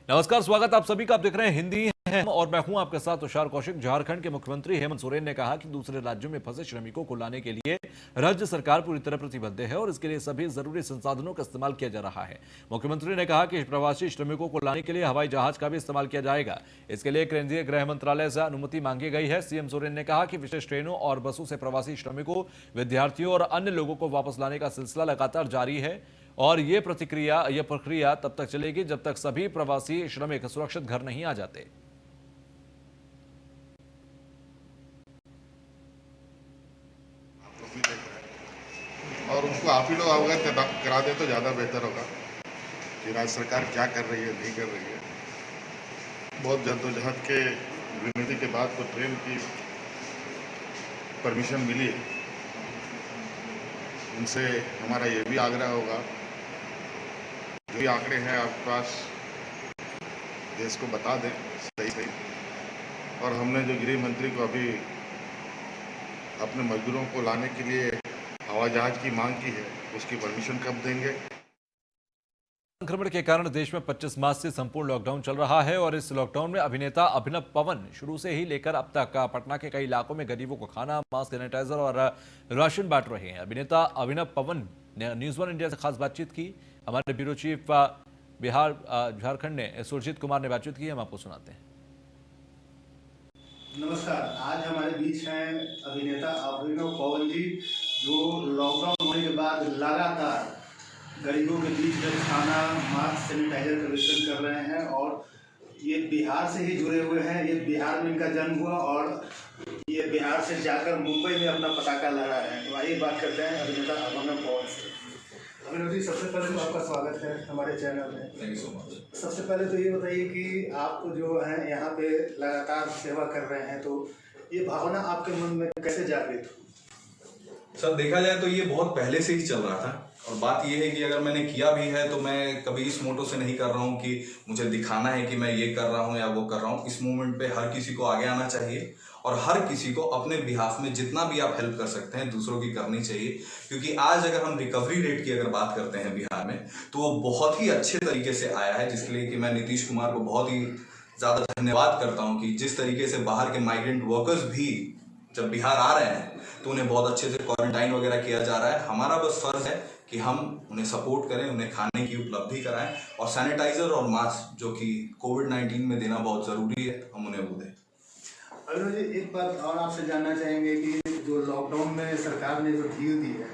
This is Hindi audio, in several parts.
नमस्कार, स्वागत आप सभी का। आप देख रहे हैं हिंदी है और मैं हूं आपके साथ तुषार कौशिक। झारखंड के मुख्यमंत्री हेमंत सोरेन ने कहा कि दूसरे राज्यों में फंसे श्रमिकों को लाने के लिए राज्य सरकार पूरी तरह प्रतिबद्ध है और इसके लिए सभी जरूरी संसाधनों का इस्तेमाल किया जा रहा है। मुख्यमंत्री ने कहा कि प्रवासी श्रमिकों को लाने के लिए हवाई जहाज का भी इस्तेमाल किया जाएगा। इसके लिए केंद्रीय गृह मंत्रालय से अनुमति मांगी गई है। सीएम सोरेन ने कहा कि विशेष ट्रेनों और बसों से प्रवासी श्रमिकों, विद्यार्थियों और अन्य लोगों को वापस लाने का सिलसिला लगातार जारी है और ये प्रक्रिया तब तक चलेगी जब तक सभी प्रवासी श्रमिक सुरक्षित घर नहीं आ जाते। और उनको आप ही लोग अवगत करा दे तो ज़्यादा बेहतर होगा कि राज्य सरकार क्या कर रही है, नहीं कर रही है। बहुत जद्दोजहद के विनती के बाद तो ट्रेन की परमिशन मिली है। उनसे हमारा ये भी आग्रह होगा, जो भी आंकड़े हैं आपके पास देश को बता दें सही। और हमने जो गृह मंत्री को अभी अपने मजदूरों को लाने के लिए हवाई जहाज की मांग की है, उसकी परमिशन कब देंगे। संक्रमण के कारण देश में 25 मार्च से संपूर्ण लॉकडाउन चल रहा है और इस लॉकडाउन में अभिनेता अभिनव पवन शुरू से ही लेकर अब तक पटना के कई इलाकों में गरीबों को खाना, मास्क, सैनिटाइजर और राशन बांट रहे हैं। अभिनेता अभिनव पवन ने न्यूज़ वन इंडिया से खास बातचीत की। हमारे ब्यूरो चीफ बिहार झारखंड ने सुरजीत कुमार ने बातचीत की। हम आपको सुनाते हैं। नमस्कार, आज हमारे बीच हैं अभिनेता अभिनव पवन जी, जो लॉकडाउन होने के बाद लगातार गरीबों के बीच में खाना, मास्क, सैनिटाइजर का वितरण कर रहे हैं और ये बिहार से ही जुड़े हुए हैं। ये बिहार में इनका जन्म हुआ और ये बिहार से जाकर मुंबई में अपना पटाखा लगा रहे हैं। तो आइए बात करते हैं अभिनेता अभिनव पवन से। अभिनव जी, सबसे पहले तो आपका स्वागत है हमारे चैनल में। Thank you so much. सबसे पहले तो ये बताइए कि आप जो हैं यहाँ पे लगातार सेवा कर रहे हैं, तो ये भावना आपके मन में कैसे जागृत हुई? सर, देखा जाए तो ये बहुत पहले से ही चल रहा था और बात ये है कि अगर मैंने किया भी है तो मैं कभी इस मोटो से नहीं कर रहा हूँ कि मुझे दिखाना है कि मैं ये कर रहा हूँ या वो कर रहा हूँ। इस मोमेंट पे हर किसी को आगे आना चाहिए और हर किसी को अपने बिहाफ में जितना भी आप हेल्प कर सकते हैं दूसरों की करनी चाहिए, क्योंकि आज अगर हम रिकवरी रेट की अगर बात करते हैं बिहार में तो वो बहुत ही अच्छे तरीके से आया है, जिसके लिए कि मैं नीतीश कुमार को बहुत ही ज़्यादा धन्यवाद करता हूँ कि जिस तरीके से बाहर के माइग्रेंट वर्कर्स भी जब बिहार आ रहे हैं तो उन्हें बहुत अच्छे से क्वारंटाइन वगैरह किया जा रहा है। हमारा बस फर्ज है कि हम उन्हें सपोर्ट करें, उन्हें खाने की उपलब्धि कराएं और सैनिटाइजर और मास्क जो कि कोविड-19 में देना बहुत ज़रूरी है, हम उन्हें वो दें। अभिनव जी, एक बात और आपसे जानना चाहेंगे कि जो लॉकडाउन में सरकार ने जो ढील दी है,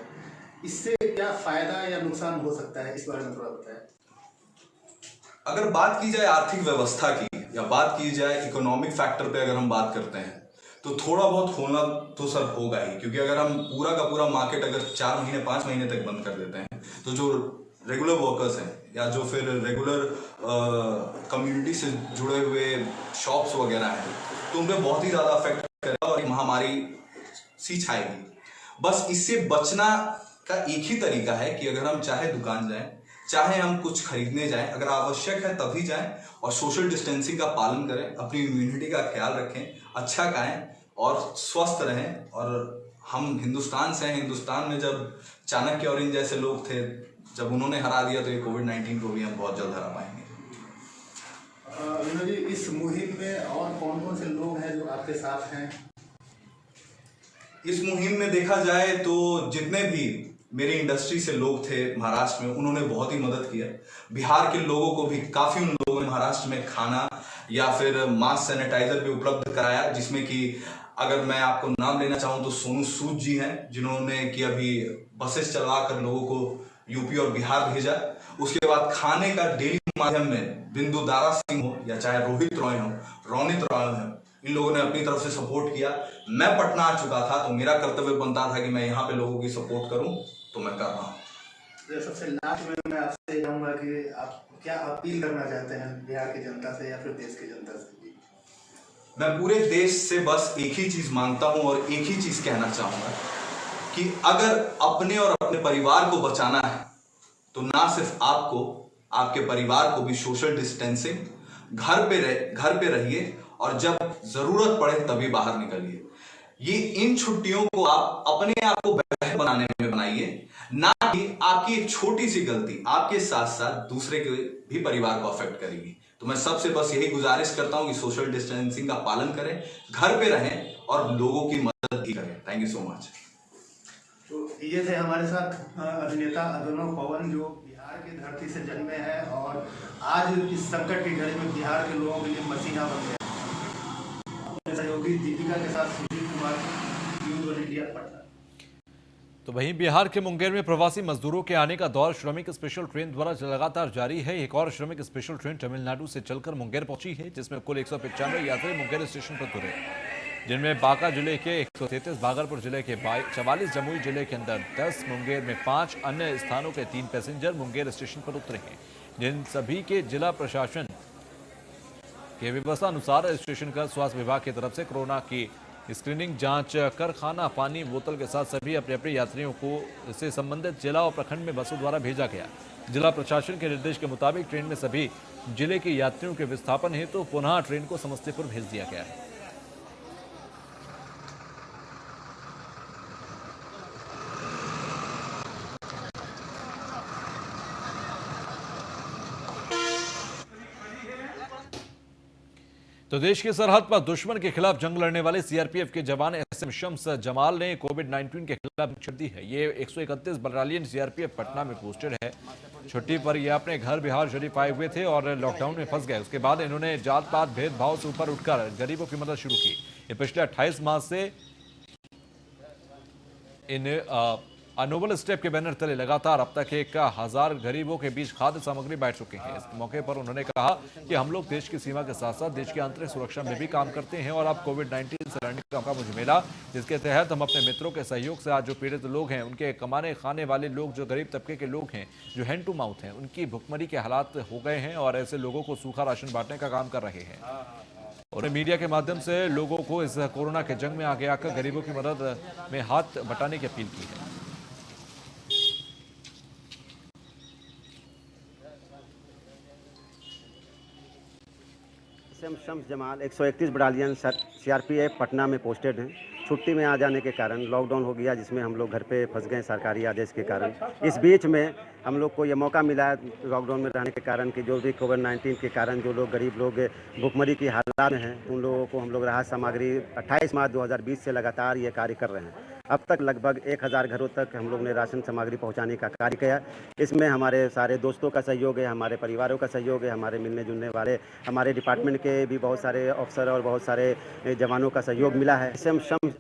इससे क्या फ़ायदा या नुकसान हो सकता है, इस बारे में थोड़ा बताएं। अगर बात की जाए आर्थिक व्यवस्था की या बात की जाए इकोनॉमिक फैक्टर पे अगर हम बात करते हैं तो थोड़ा बहुत होना तो सर होगा ही, क्योंकि अगर हम पूरा का पूरा मार्केट अगर 4 महीने 5 महीने तक बंद कर देते हैं तो जो रेगुलर वर्कर्स हैं या जो फिर रेगुलर कम्युनिटी से जुड़े हुए शॉप्स वगैरह हैं तो उन पर बहुत ही ज़्यादा अफेक्ट करेगा और महामारी सी छाएगी। बस इससे बचना का एक ही तरीका है कि अगर हम चाहे दुकान जाएं, चाहे हम कुछ खरीदने जाएं, अगर आवश्यक है तभी जाएं और सोशल डिस्टेंसिंग का पालन करें, अपनी इम्यूनिटी का ख्याल रखें, अच्छा खाएं और स्वस्थ रहें। और हम हिंदुस्तान से हैं, हिंदुस्तान में जब चाणक्य और इन जैसे लोग थे, जब उन्होंने हरा दिया तो ये कोविड-19 को भी हम बहुत जल्द हरा पाएंगे। अभिनव जी, इस मुहिम में और कौन कौन से लोग हैं जो आपके साथ हैं? इस मुहिम में देखा जाए तो जितने भी मेरी इंडस्ट्री से लोग थे महाराष्ट्र में, उन्होंने बहुत ही मदद किया। बिहार के लोगों को भी काफ़ी उन लोगों ने महाराष्ट्र में खाना या फिर मास्क, सैनिटाइजर भी उपलब्ध कराया, जिसमें कि अगर मैं आपको नाम लेना चाहूँ तो सोनू सूद जी हैं, जिन्होंने कि अभी बसेस चलवा कर लोगों को यूपी और बिहार भेजा। उसके बाद खाने का डेली माध्यम में बिंदु दारा सिंह हो या चाहे रोहित रॉय हो, रोनित रॉय हो, इन लोगों ने अपनी तरफ से सपोर्ट किया। मैं पटना आ चुका था तो मेरा कर्तव्य बनता था कि मैं यहाँ पे लोगों की सपोर्ट करूँ, तो मैं कर रहा हूँ। सबसे लास्ट में मैं आपसे कहूँगा कि आप क्या अपील करना चाहते हैं बिहार की जनता से या फिर देश की जनता से? मैं पूरे देश से बस एक ही चीज़ मांगता हूँ और एक ही चीज़ कहना चाहूँगा कि अगर अपने और अपने परिवार को बचाना है तो ना सिर्फ आपको, आपके परिवार को भी सोशल डिस्टेंसिंग, घर पे रहिए और जब ज़रूरत पड़े तभी बाहर निकलिए। ये इन छुट्टियों को आप अपने आप को बेहतर बनाने में बनाइए, ना कि आपकी एक छोटी सी गलती आपके साथ साथ दूसरे के भी परिवार को अफेक्ट करेगी। तो मैं सबसे बस यही गुजारिश करता हूं कि सोशल डिस्टेंसिंग का पालन करें, घर पे रहें और लोगों की मदद भी करें। Thank you so much. तो ये थे हमारे साथ अभिनेता अभिनव पवन, जो बिहार की धरती से जन्मे हैं और आज इस संकट की घड़ी में बिहार के लोगों के लिए मसीहा बन गए। अपने सहयोगी दीपिका के साथ सुशील कुमार, न्यूज़ 1 इंडिया, पटना। तो वहीं बिहार के मुंगेर में प्रवासी मजदूरों के आने का दौर श्रमिक स्पेशल ट्रेन द्वारा लगातार जारी है। एक और श्रमिक स्पेशल ट्रेन तमिलनाडु से चलकर मुंगेर पहुंची है, जिसमें कुल 195 यात्री मुंगेर स्टेशन पर उतरे, जिनमें बांका जिले के 133, भागलपुर जिले के 44, जमुई जिले के अंदर 10, मुंगेर में 5, अन्य स्थानों के 3 पैसेंजर मुंगेर स्टेशन पर उतरे हैं, जिन सभी के जिला प्रशासन के व्यवस्था अनुसार स्टेशन का स्वास्थ्य विभाग की तरफ से कोरोना की स्क्रीनिंग जांच कर खाना पानी बोतल के साथ सभी अपने अपने यात्रियों को इससे संबंधित जिला और प्रखंड में बसों द्वारा भेजा गया। जिला प्रशासन के निर्देश के मुताबिक ट्रेन में सभी जिले के यात्रियों के विस्थापन हेतु पुनः ट्रेन को समस्तीपुर भेज दिया गया है। तो देश की सरहद पर दुश्मन के खिलाफ जंग लड़ने वाले सीआरपीएफ के जवान एसएम शम्स जमाल ने कोविड-19 के खिलाफ छुट्टी दी है। ये 131 बटालियन सीआरपीएफ पटना में पोस्टेड है। छुट्टी पर ये अपने घर बिहार शरीफ आए हुए थे और लॉकडाउन में फंस गए। उसके बाद इन्होंने जात पात भेदभाव से ऊपर उठकर गरीबों की मदद शुरू की। ये पिछले 28 माह से इन नोबल स्टेप के बैनर तले लगातार अब तक 1000 गरीबों के बीच खाद्य सामग्री बांट चुके हैं। इस मौके पर उन्होंने कहा कि हम लोग देश की सीमा के साथ साथ देश की आंतरिक सुरक्षा में भी काम करते हैं और अब कोविड-19 से लड़ने का मौका मुझे मिला, जिसके तहत हम अपने मित्रों के सहयोग से आज जो पीड़ित लोग हैं, उनके कमाने खाने वाले लोग, जो गरीब तबके के लोग हैं, जो हैंड टू माउथ हैं, उनकी भुखमरी के हालात हो गए हैं और ऐसे लोगों को सूखा राशन बांटने का काम कर रहे हैं। और मीडिया के माध्यम से लोगों को इस कोरोना के जंग में आगे आकर गरीबों की मदद में हाथ बटाने की अपील की है। SM Shams Jamal 131 battalion CRPF Patna में पोस्टेड हैं। छुट्टी में आ जाने के कारण लॉकडाउन हो गया, जिसमें हम लोग घर पे फंस गए सरकारी आदेश के कारण। इस बीच में हम लोग को ये मौका मिला लॉकडाउन में रहने के कारण कि जो भी कोविड-19 के कारण जो लोग गरीब लोग भुखमरी की हालात में हैं, उन लोगों को हम लोग राहत सामग्री 28 मार्च 2020 से लगातार ये कार्य कर रहे हैं। अब तक लगभग 1000 घरों तक हम लोग ने राशन सामग्री पहुंचाने का कार्य किया। इसमें हमारे सारे दोस्तों का सहयोग है, हमारे परिवारों का सहयोग है, हमारे मिलने जुलने वाले हमारे डिपार्टमेंट के भी बहुत सारे अफसर और बहुत सारे जवानों का सहयोग मिला है। एसएम शम्स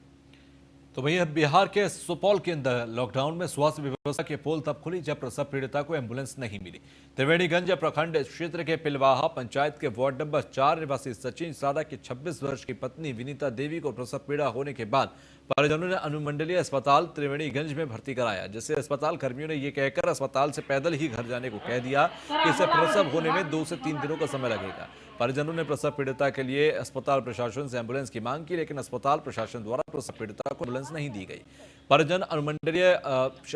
तो भैया बिहार के सुपौल के अंदर लॉकडाउन में स्वास्थ्य व्यवस्था की पोल तब खुली जब प्रसव पीड़िता को एम्बुलेंस नहीं मिली। त्रिवेणीगंज प्रखंड क्षेत्र के पिलवाहा पंचायत के वार्ड नंबर 4 निवासी सचिन सादा की 26 वर्ष की पत्नी विनीता देवी को प्रसव पीड़ा होने के बाद परिजनों ने अनुमंडलीय अस्पताल त्रिवेणीगंज में भर्ती कराया, जिससे अस्पताल कर्मियों ने यह कहकर अस्पताल से पैदल ही घर जाने को कह दिया कि इसे प्रसव होने में 2 से 3 दिनों का समय लगेगा। परिजनों ने प्रसव पीड़िता के लिए अस्पताल प्रशासन से एम्बुलेंस की मांग की, लेकिन अस्पताल प्रशासन द्वारा प्रसव पीड़िता को एम्बुलेंस नहीं दी गई। परिजन अनुमंडलीय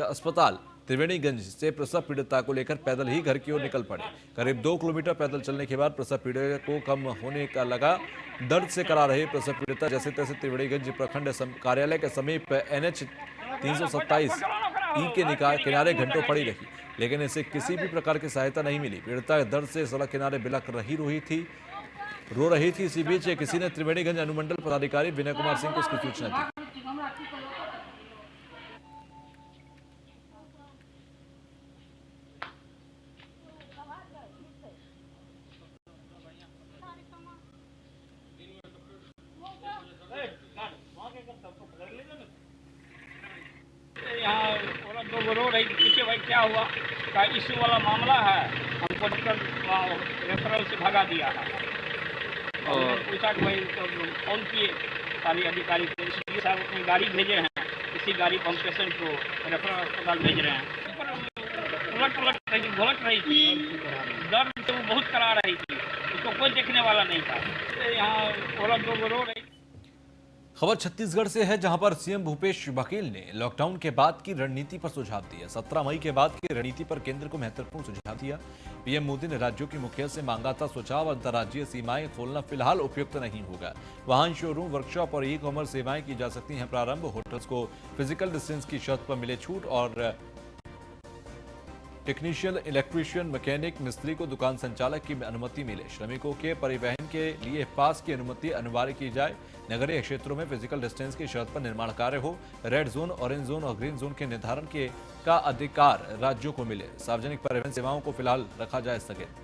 अस्पताल त्रिवेणीगंज से प्रसव पीड़िता को लेकर पैदल ही घर की ओर निकल पड़े। करीब 2 किलोमीटर पैदल चलने के बाद प्रसव पीड़िता को कम होने का लगा। दर्द से करा रही प्रसव पीड़िता जैसे तैसे त्रिवेणीगंज प्रखंड कार्यालय के समीप NH 327 ई के किनारे घंटों पड़ी रही, लेकिन इसे किसी भी प्रकार की सहायता नहीं मिली। पीड़िता दर्द से सड़क किनारे बिलख रो रही थी। इसी बीच किसी ने त्रिवेणीगंज अनुमंडल पदाधिकारी विनय कुमार सिंह को इसकी सूचना दी। यहाँ औरत लोग रो रही थी, पूछे भाई क्या हुआ, का इश्यू वाला मामला है, हमको डॉक्टर रेफरल से भगा दिया है। और पूछा कि भाई कौन किए, सारी अधिकारी एसडीओ साहब अपनी गाड़ी भेजे हैं, इसी गाड़ी पर हम पेशेंट को रेफरल अस्पताल भेज रहे हैं। घोलट रही थी, दर्द तो बहुत करा रही थी, उसको कोई देखने वाला नहीं था। यहाँ औरत लोग रो रही। खबर छत्तीसगढ़ से है, जहां पर सीएम भूपेश बघेल ने लॉकडाउन के बाद की रणनीति पर सुझाव दिया। 17 मई के बाद की रणनीति पर केंद्र को महत्वपूर्ण सुझाव दिया। पीएम मोदी ने राज्यों के मुखिया से मांगा था सुझाव। अंतर्राज्यीय सीमाएं खोलना फिलहाल उपयुक्त नहीं होगा। वाहन शोरूम, वर्कशॉप और ई-कॉमर्स सेवाएं की जा सकती हैं प्रारंभ। होटल्स को फिजिकल डिस्टेंस की शर्त पर मिले छूट और टेक्नीशियन, इलेक्ट्रीशियन, मैकेनिक, मिस्त्री को दुकान संचालक की अनुमति मिले। श्रमिकों के परिवहन के लिए पास की अनुमति अनिवार्य की जाए। नगरीय क्षेत्रों में फिजिकल डिस्टेंस की शर्त पर निर्माण कार्य हो। रेड जोन, ऑरेंज जोन और ग्रीन जोन के निर्धारण का अधिकार राज्यों को मिले। सार्वजनिक परिवहन सेवाओं को फिलहाल रखा जाए स्थगित।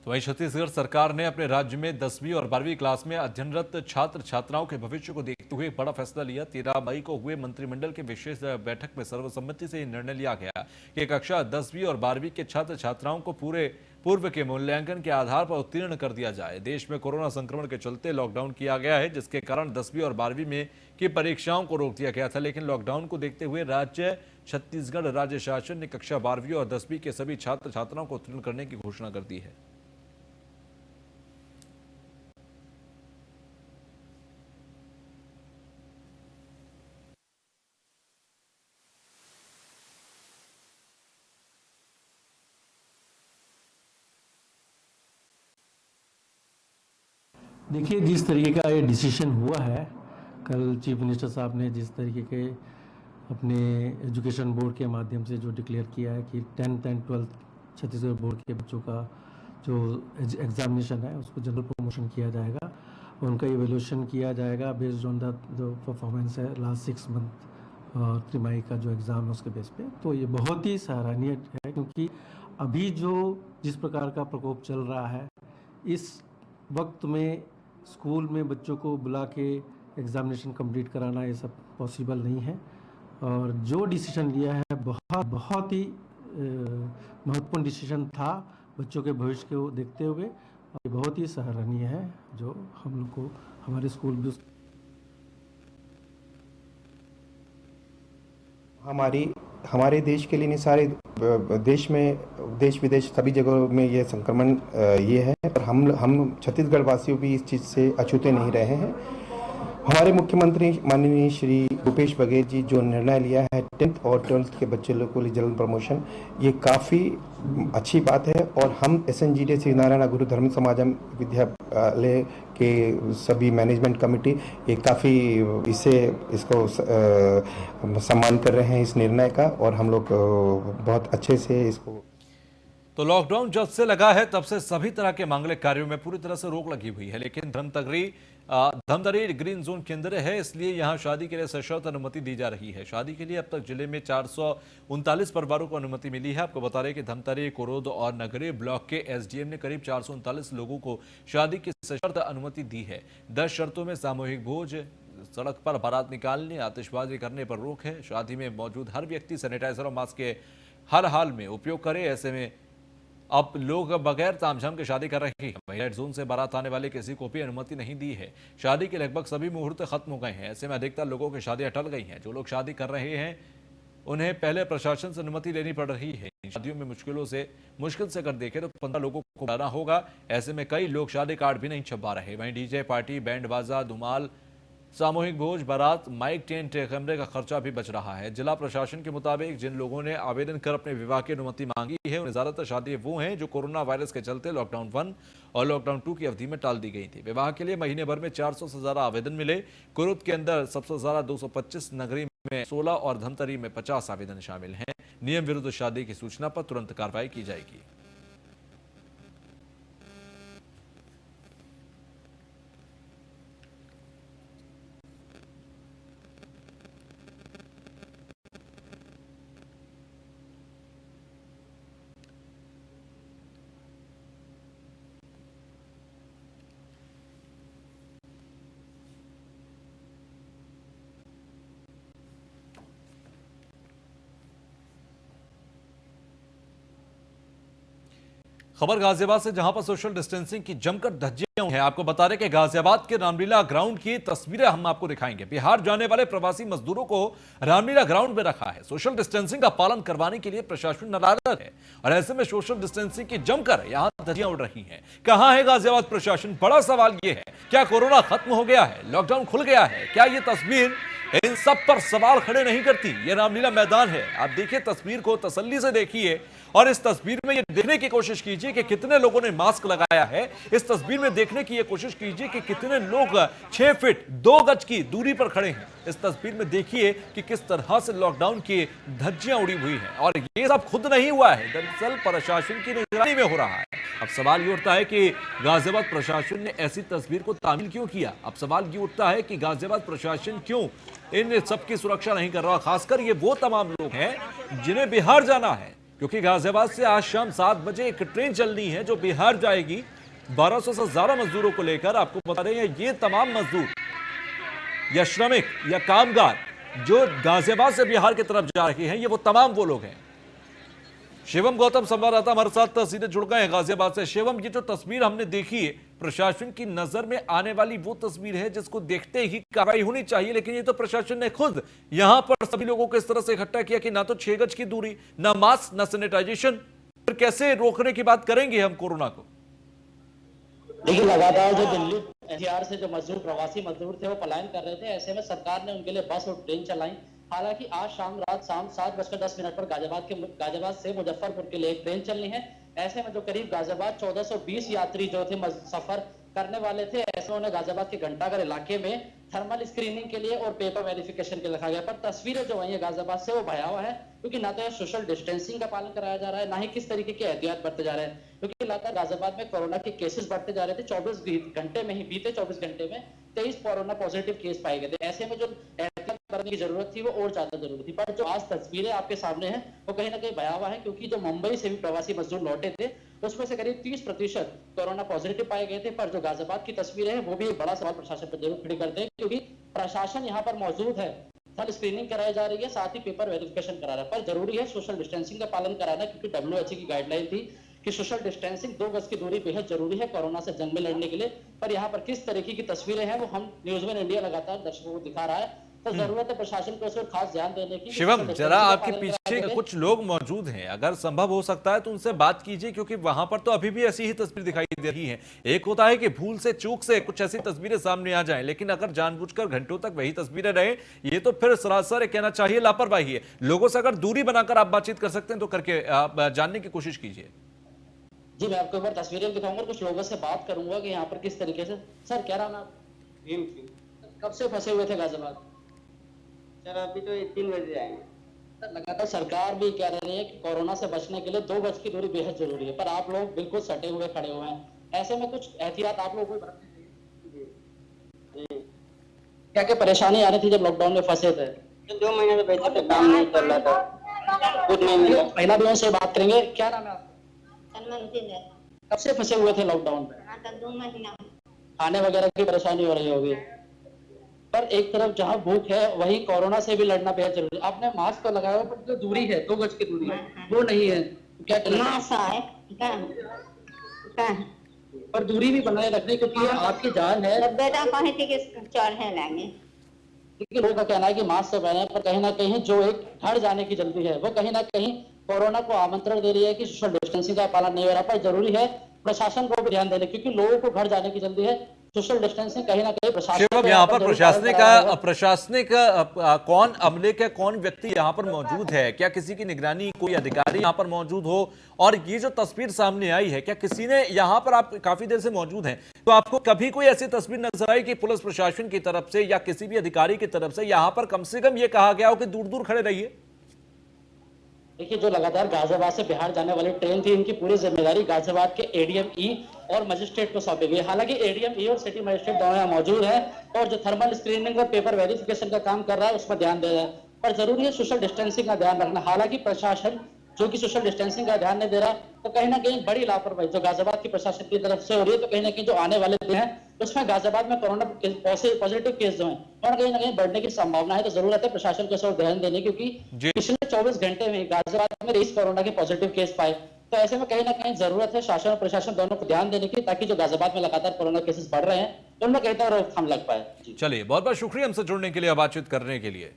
तो वहीं छत्तीसगढ़ सरकार ने अपने राज्य में 10वीं और 12वीं क्लास में अध्ययनरत छात्र छात्राओं के भविष्य को देखते हुए एक बड़ा फैसला लिया। 13 मई को हुए मंत्रिमंडल के विशेष बैठक में सर्वसम्मति से निर्णय लिया गया कि कक्षा 10वीं और 12वीं के छात्र छात्राओं को पूर्व के मूल्यांकन के आधार पर उत्तीर्ण कर दिया जाए। देश में कोरोना संक्रमण के चलते लॉकडाउन किया गया है, जिसके कारण 10वीं और 12वीं में की परीक्षाओं को रोक दिया गया था। लेकिन लॉकडाउन को देखते हुए छत्तीसगढ़ राज्य शासन ने कक्षा 12वीं और 10वीं के सभी छात्र छात्राओं को उत्तीर्ण करने की घोषणा कर दी है। देखिए, जिस तरीके का ये डिसीजन हुआ है, कल चीफ मिनिस्टर साहब ने जिस तरीके के अपने एजुकेशन बोर्ड के माध्यम से जो डिक्लेयर किया है कि 10th and 12th Chhattisgarh board के बच्चों का जो एग्जामिनेशन है उसको जनरल प्रमोशन किया जाएगा, उनका इवेल्यूशन किया जाएगा बेस्ड ऑन द जो परफॉर्मेंस है लास्ट 6 मंथ तिमाही का जो एग्ज़ाम है उसके बेस पे। तो ये बहुत ही सराहनीय है, क्योंकि अभी जो जिस प्रकार का प्रकोप चल रहा है, इस वक्त में स्कूल में बच्चों को बुला के एग्ज़ामिनेशन कंप्लीट कराना ये सब पॉसिबल नहीं है। और जो डिसीजन लिया है बहुत ही महत्वपूर्ण डिसीजन था बच्चों के भविष्य को देखते हुए, और ये बहुत ही सराहनीय है जो हम लोग को हमारे स्कूल भी हमारे देश के लिए नहीं, सारे देश में, देश विदेश सभी जगहों में ये संक्रमण ये है, पर हम छत्तीसगढ़ वासियों भी इस चीज़ से अछूते नहीं रहे हैं। हमारे मुख्यमंत्री माननीय श्री भूपेश बघेल जी जो निर्णय लिया है 10th और 12th के बच्चे लोगों के लिए जनरल प्रमोशन, ये काफ़ी अच्छी बात है। और हम SNGD श्री नारायण गुरु धर्म समाजम विद्यालय के सभी मैनेजमेंट कमेटी ये काफ़ी इसको सम्मान कर रहे हैं इस निर्णय का, और हम लोग बहुत अच्छे से इसको। तो लॉकडाउन जब से लगा है तब से सभी तरह के मांगलिक कार्यों में पूरी तरह से रोक लगी हुई है, लेकिन धमतरी ग्रीन जोन के अंदर है, इसलिए यहां शादी के लिए सशर्त अनुमति दी जा रही है। शादी के लिए अब तक जिले में 439 परिवारों को अनुमति मिली है। आपको बता रहे कि धमतरी, कोरोद और नगरी ब्लॉक के SDM ने करीब 439 लोगों को शादी की सशर्त अनुमति दी है। 10 शर्तों में सामूहिक भोज, सड़क पर बारात निकालने, आतिशबाजी करने पर रोक है। शादी में मौजूद हर व्यक्ति सैनिटाइजर और मास्क के हर हाल में उपयोग करे। ऐसे में अब लोग बगैर तामझाम के शादी कर रहे हैं। रेड जोन से बारात आने वाले किसी को भी अनुमति नहीं दी है। शादी के लगभग सभी मुहूर्त खत्म हो गए हैं। ऐसे में अधिकतर लोगों की शादियां टल गई हैं। जो लोग शादी कर रहे हैं उन्हें पहले प्रशासन से अनुमति लेनी पड़ रही है। शादियों में मुश्किल से अगर देखें तो 15 लोगों को बुलाना होगा। ऐसे में कई लोग शादी कार्ड भी नहीं छपवा रहे। वहीं DJ पार्टी, बैंड बाजा, धुमाल, सामूहिक भोज, बारात, माइक, टेंट, कैमरे का खर्चा भी बच रहा है। जिला प्रशासन के मुताबिक जिन लोगों ने आवेदन कर अपने विवाह की अनुमति मांगी है, उन्हें ज्यादातर शादी वो हैं जो कोरोना वायरस के चलते लॉकडाउन 1 और लॉकडाउन 2 की अवधि में टाल दी गई थी। विवाह के लिए महीने भर में 400 से ज्यादा आवेदन मिले। कुरुद के अंदर सबसे ज्यादा 225, नगरी में 16 और धमतरी में 50 आवेदन शामिल हैं। नियम विरुद्ध शादी की सूचना पर तुरंत कार्रवाई की जाएगी। खबर गाजियाबाद से, जहां पर सोशल डिस्टेंसिंग की जमकर धज्जियां हैं। आपको बता रहे कि गाजियाबाद के रामलीला ग्राउंड की तस्वीरें हम आपको दिखाएंगे। बिहार जाने वाले प्रवासी मजदूरों को रामलीला ग्राउंड में रखा है। सोशल डिस्टेंसिंग का पालन करवाने के लिए प्रशासन नाराज है, और ऐसे में सोशल डिस्टेंसिंग की जमकर यहां धज्जियां उड़ रही हैं। कहां है गाजियाबाद प्रशासन? बड़ा सवाल यह है, क्या कोरोना खत्म हो गया है? लॉकडाउन खुल गया है? क्या यह तस्वीर इन सब पर सवाल खड़े नहीं करती? ये रामलीला मैदान है, आप देखिए तस्वीर को तसल्ली से देखिए और इस तस्वीर में ये देखने की कोशिश कीजिए कि कितने लोगों ने मास्क लगाया है। इस तस्वीर में देखने की ये कोशिश कीजिए कि कितने लोग 6 फीट 2 गज की दूरी पर खड़े हैं। इस तस्वीर में देखिए कि किस तरह से लॉकडाउन की धज्जियां उड़ी हुई हैं और ये सब खुद नहीं हुआ है, दरअसल प्रशासन की निगरानी में हो रहा है। अब सवाल ये उठता है कि गाजियाबाद प्रशासन ने ऐसी तस्वीर को तामील क्यों किया। अब सवाल ये उठता है कि गाजियाबाद प्रशासन क्यों इन सबकी सुरक्षा नहीं कर रहा। खासकर ये वो तमाम लोग हैं जिन्हें बिहार जाना है, क्योंकि गाजियाबाद से आज शाम 7 बजे एक ट्रेन चलनी है जो बिहार जाएगी 1200 से ज्यादा मजदूरों को लेकर। आपको बता रहे हैं ये तमाम मजदूर या श्रमिक या कामगार जो गाजियाबाद से बिहार की तरफ जा रहे हैं, ये वो तमाम वो लोग हैं। शिवम गौतम संवाददाता हमारे साथ सीधे जुड़ गए हैं गाजियाबाद से। शिवम, ये जो तस्वीर हमने देखी है, प्रशासन की नजर में आने वाली वो तस्वीर है जिसको देखते ही कार्रवाई होनी चाहिए, लेकिन ये तो प्रशासन ने खुद यहां पर सभी लोगों को इस तरह से इकट्ठा किया कि ना तो 6 गज की दूरी, ना मास्क, ना सैनिटाइजेशन। फिर कैसे रोकने की बात करेंगे हम कोरोना को? देखिए, लगातार जो दिल्ली एनसीआर से जो मजदूर प्रवासी मजदूर थे वो पलायन कर रहे थे। ऐसे में सरकार ने उनके लिए बस और ट्रेन चलाई। हालांकि आज शाम 7:10 पर गाजियाबाद से मुजफ्फरपुर के लिए एक ट्रेन चलनी है। ऐसे में जो करीब गाजियाबाद 1420 यात्री जो थे सफर करने वाले थे, ऐसे में उन्हें गाजियाबाद के घंटाघर इलाके में थर्मल स्क्रीनिंग के लिए और पेपर वेरिफिकेशन के लिए रखा गया। पर तस्वीरें जो है गाजियाबाद से वो भयावह है, क्योंकि ना तो सोशल डिस्टेंसिंग का पालन कराया जा रहा है, ना ही किस तरीके के एहतियात बरते जा रहे हैं, क्योंकि लगातार गाजियाबाद में कोरोना के केसेस बढ़ते जा रहे थे। 24 घंटे में ही बीते 24 घंटे में 23 कोरोना पॉजिटिव केस पाए गए थे। ऐसे में जो एहतियात करने की जरूरत थी वो और ज्यादा जरूरी थी। पर जो आज तस्वीरें आपके सामने हैं वो कहीं ना कहीं भयावह है, क्योंकि जो मुंबई से भी प्रवासी मजदूर लौटे थे उसमें से करीब 30% कोरोना पॉजिटिव पाए गए थे। पर जो गाजियाबाद की तस्वीरें हैं वो भी एक बड़ा सवाल प्रशासन पर जरूर खड़ी करते हैं, क्योंकि प्रशासन यहाँ पर मौजूद है, थर्मल स्क्रीनिंग कराई जा रही है, साथ ही पेपर वेरिफिकेशन करा रहा है। पर जरूरी है सोशल डिस्टेंसिंग का पालन कराना, क्योंकि WHO की गाइडलाइन थी कि सोशल डिस्टेंसिंग 2 गज की दूरी बेहद जरूरी है कोरोना से जंग में लड़ने के लिए। पर यहाँ पर किस तरीके की तस्वीरें हैं वो हम न्यूज़1 इंडिया लगातार दर्शकों को दिखा रहा है। तो जरूरत है प्रशासन को इस पर खास ध्यान देने की। शिवम, जरा आपके पीछे कुछ लोग मौजूद हैं, अगर संभव हो सकता है तो उनसे बात कीजिए, क्योंकि वहां पर तो अभी भी ऐसी ही तस्वीर दिखाई दे रही है। एक होता है कि भूल से चूक से कुछ ऐसी तस्वीरें सामने आ जाएं, लेकिन अगर जानबूझकर घंटों तक वही तस्वीरें रहे, ये तो फिर सरासर कहना चाहिए लापरवाही है। लोगों से अगर दूरी बनाकर आप बातचीत कर सकते हैं तो करके जानने की कोशिश कीजिए। जी, मैं आपको एक बार तस्वीरें दिखाऊंगा, कुछ लोगों से बात करूंगा कि यहाँ पर किस तरीके से। सर, क्या नाम है? कब से फंसे हुए थे गाजियाबाद? सर, अभी तो 3 बजे आएंगे। सर, लगातार सरकार भी कह रही है कि कोरोना से बचने के लिए 2 गज की दूरी बेहद जरूरी है, पर आप लोग बिल्कुल सटे हुए खड़े हुए हैं। ऐसे में कुछ एहतियात आप लोगों को बरतनी चाहिए। क्या क्या परेशानी आ रही थी जब लॉकडाउन में फंसे थे? 2 महीने से बैठे थे, काम नहीं चल रहा था, कुछ नहीं मिला। पहला भी उनसे बात करेंगे। क्या नाम है आपका? कब से फंसे हुए थे लॉकडाउन में? 2 महीना। खाने वगैरह की परेशानी हो रही होगी। पर एक तरफ जहाँ भूख है वही कोरोना से भी लड़ना बेहद जरूरी है। आपने मास्क तो लगाया हुआ, पर जो दूरी है 2 गज की दूरी है वो नहीं है, क्या पर दूरी भी बनाए रखने, क्योंकि ये आपकी जान है। लेकिन लोगों का कहना है कि मास्क तो पहने, पर कहीं ना कहीं जो एक घर जाने की जल्दी है वो कहीं ना कहीं कोरोना को आमंत्रण दे रही है कि सोशल डिस्टेंसिंग का पालन नहीं हो रहा। पर जरूरी है प्रशासन को भी ध्यान देने, क्योंकि लोगों को घर जाने की जल्दी है। सोशल डिस्टेंसिंग कहीं ना कहीं प्रशासन यहाँ पर प्रशासनिक कौन अमले का कौन व्यक्ति यहाँ पर मौजूद है? क्या किसी की निगरानी कोई अधिकारी यहाँ पर मौजूद हो? और ये जो तस्वीर सामने आई है, क्या किसी ने यहाँ पर, आप काफी देर से मौजूद हैं, तो आपको कभी कोई ऐसी तस्वीर नजर आई कि पुलिस प्रशासन की तरफ से या किसी भी अधिकारी की तरफ से यहाँ पर कम से कम ये कहा गया हो कि दूर दूर खड़े रहिए? देखिए, जो लगातार गाजियाबाद से बिहार जाने वाली ट्रेन थी, इनकी पूरी जिम्मेदारी गाजियाबाद के ADM-E और मजिस्ट्रेट को सौंपी गई। हालांकि ADM-E और सिटी मजिस्ट्रेट दोनों यहाँ मौजूद हैं और जो थर्मल स्क्रीनिंग और पेपर वेरिफिकेशन का काम कर रहा है उसमें ध्यान दे रहा है। पर जरूरी है सोशल डिस्टेंसिंग का ध्यान रखना। हालांकि प्रशासन जो कि सोशल डिस्टेंसिंग का ध्यान नहीं दे रहा, तो कहीं ना कहीं बड़ी लापरवाही जो गाजियाबाद की प्रशासन की तरफ से हो रही है। तो कहीं ना कहीं जो आने वाले दिन है उसमें गाजियाबाद में कोरोना पॉजिटिव केस जो है और कहीं ना कहीं बढ़ने की संभावना है। तो जरूरत है प्रशासन को इस ओर ध्यान देने, क्योंकि पिछले 24 घंटे में गाजियाबाद में 23 कोरोना के पॉजिटिव केस पाए। तो ऐसे में कहीं ना कहीं जरूरत है शासन और प्रशासन दोनों को ध्यान देने की, ताकि जो गाजियाबाद में लगातार कोरोना केसेस बढ़ रहे हैं उनमें कहीं तक रोकथाम लग पाए। चलिए, बहुत बहुत शुक्रिया हमसे जुड़ने के लिए, बातचीत करने के लिए।